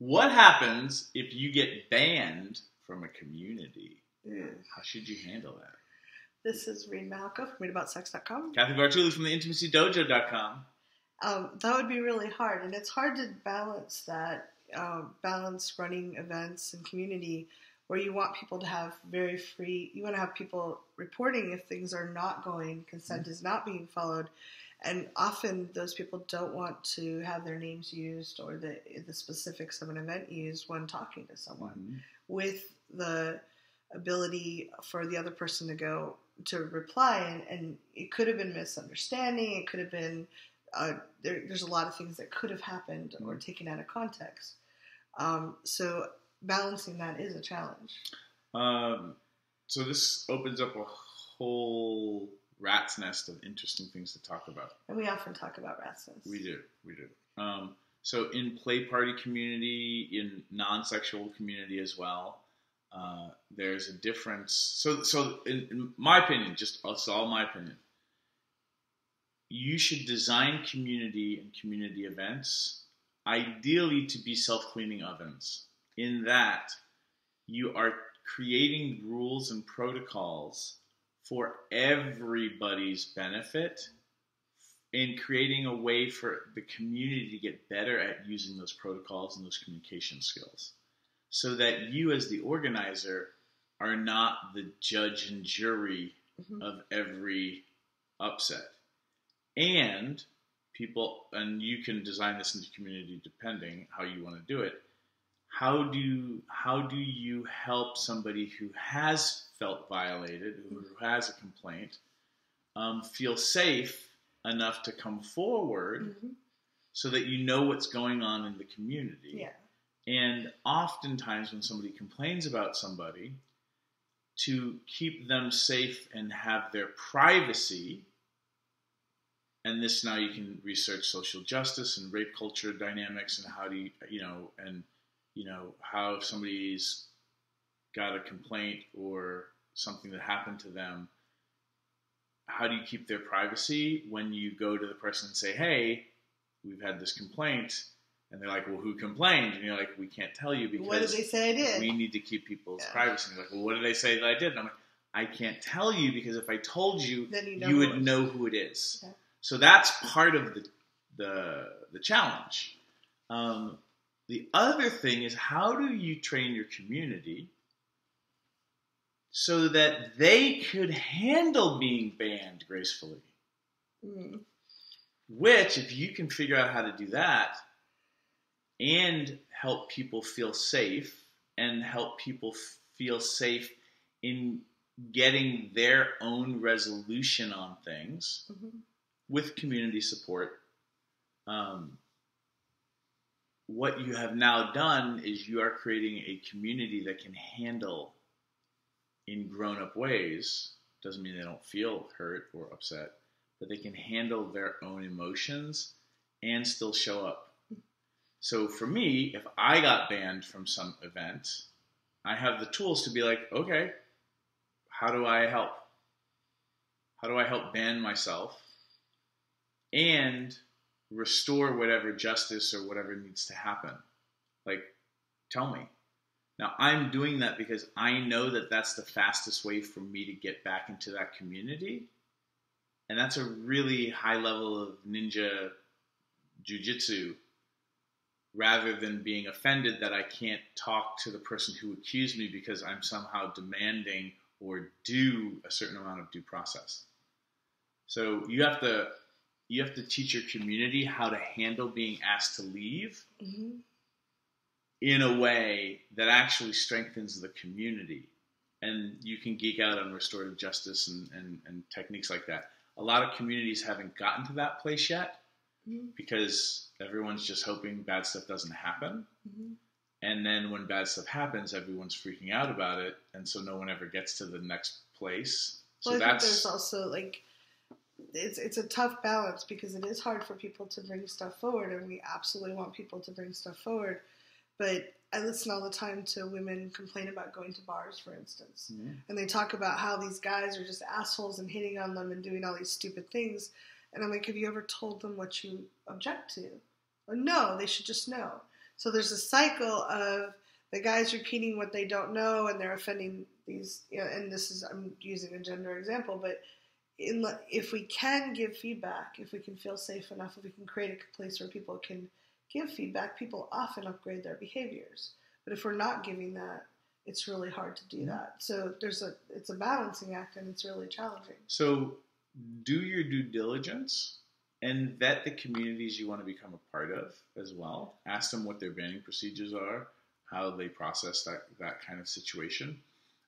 What happens if you get banned from a community? How should you handle that? This is Reid from readaboutsex.com. Cathy from the intimacydojo.com. That would be really hard, and it's hard to balance that, balance running events and community where you want people to have very free, you want to have people reporting if things are not going, consent is not being followed, and often those people don't want to have their names used or the specifics of an event used when talking to someone, with the ability for the other person to go to reply, and it could have been misunderstanding, it could have been there's a lot of things that could have happened or taken out of context. So balancing that is a challenge. So this opens up a whole rat's nest of interesting things to talk about. And we often talk about rat's nests. We do. So in play party community, in non-sexual community as well, there's a difference. So in my opinion, it's all my opinion, you should design community and community events ideally to be self-cleaning ovens, in that you are creating rules and protocols for everybody's benefit and creating a way for the community to get better at using those protocols and those communication skills, so that you as the organizer are not the judge and jury of every upset. And you can design this into community depending how you want to do it. How do you help somebody who has felt violated, who has a complaint, feel safe enough to come forward so that you know what's going on in the community? Yeah. And oftentimes when somebody complains about somebody, to keep them safe and have their privacy, and this now you can research social justice and rape culture dynamics and how do how if somebody's got a complaint or something that happened to them, how do you keep their privacy when you go to the person and say, hey, we've had this complaint, and they're like, well, who complained? And you're like, we can't tell you because what did they say I did? We need to keep people's privacy. And they're like, well, what did they say that I did? And I'm like, I can't tell you because if I told you, then you would know who it is. Okay. So that's part of the challenge. The other thing is, how do you train your community so that they could handle being banned gracefully? Which, if you can figure out how to do that and help people feel safe and help people feel safe in getting their own resolution on things with community support, what you have now done is you are creating a community that can handle in grown-up ways. Doesn't mean they don't feel hurt or upset, but they can handle their own emotions and still show up. So for me, if I got banned from some event, I have the tools to be like, okay, how do I help? How do I help ban myself and restore whatever justice or whatever needs to happen? Like, tell me. Now, I'm doing that because I know that that's the fastest way for me to get back into that community. And that's a really high level of ninja jujitsu, rather than being offended that I can't talk to the person who accused me because I'm somehow demanding or due a certain amount of due process. So you have to teach your community how to handle being asked to leave in a way that actually strengthens the community. And you can geek out on restorative justice and techniques like that. A lot of communities haven't gotten to that place yet because everyone's just hoping bad stuff doesn't happen. And then when bad stuff happens, everyone's freaking out about it. And so no one ever gets to the next place. Well, I think there's also it's a tough balance because it is hard for people to bring stuff forward, and we absolutely want people to bring stuff forward. But I listen all the time to women complain about going to bars, for instance. And they talk about how these guys are just assholes and hitting on them and doing all these stupid things. And I'm like, have you ever told them what you object to? Or no, they should just know. So there's a cycle of the guys repeating what they don't know, and they're offending these, and this is, I'm using a gender example, but if we can give feedback, if we can feel safe enough, if we can create a place where people can give feedback, people often upgrade their behaviors. But if we're not giving that, it's really hard to do that. So it's a balancing act, and it's really challenging. So do your due diligence and vet the communities you want to become a part of as well. Ask them what their banning procedures are, how they process that kind of situation.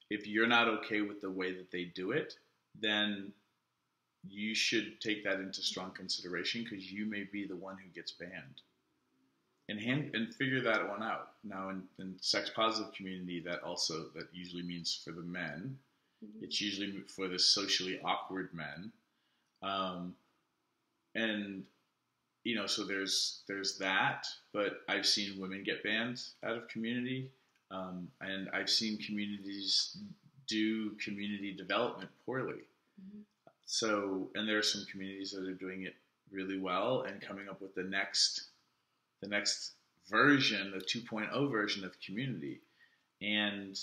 If you're not okay with the way that they do it, then you should take that into strong consideration, because you may be the one who gets banned. And figure that one out. Now, in sex positive community, that usually means for the men. Mm-hmm. It's usually for the socially awkward men. And so there's that. But I've seen women get banned out of community, and I've seen communities do community development poorly. Mm-hmm. So, and there are some communities that are doing it really well and coming up with the next version, the 2.0 version of community, and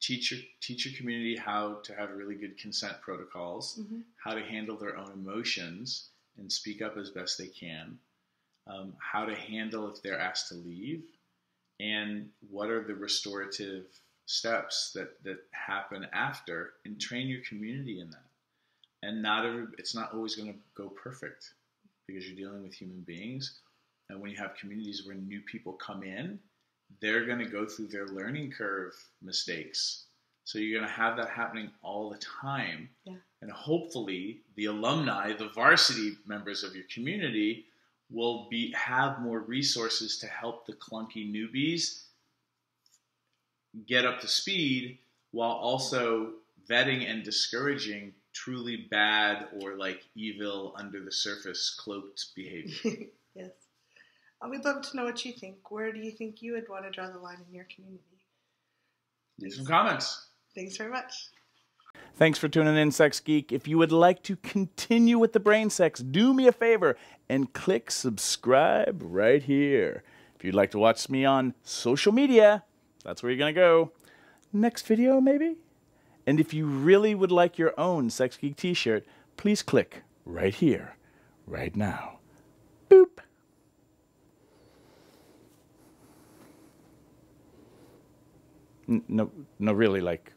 teach your community how to have really good consent protocols, mm-hmm. how to handle their own emotions and speak up as best they can, how to handle if they're asked to leave, and what are the restorative steps that happen after, and train your community in that. And it's not always going to go perfect, because you're dealing with human beings. And when you have communities where new people come in, they're going to go through their learning curve mistakes. So you're going to have that happening all the time. Yeah. And hopefully the alumni, the varsity members of your community, will have more resources to help the clunky newbies get up to speed, while also vetting and discouraging truly bad or like evil, under the surface cloaked behavior. Yes. We'd love to know what you think. Where do you think you would want to draw the line in your community? Leave some comments. Thanks very much. Thanks for tuning in, Sex Geek. If you would like to continue with the brain sex, do me a favor and click subscribe right here. If you'd like to watch me on social media, that's where you're going to go. Next video, maybe? And if you really would like your own Sex Geek t-shirt, please click right here, right now. Boop. No, really, like,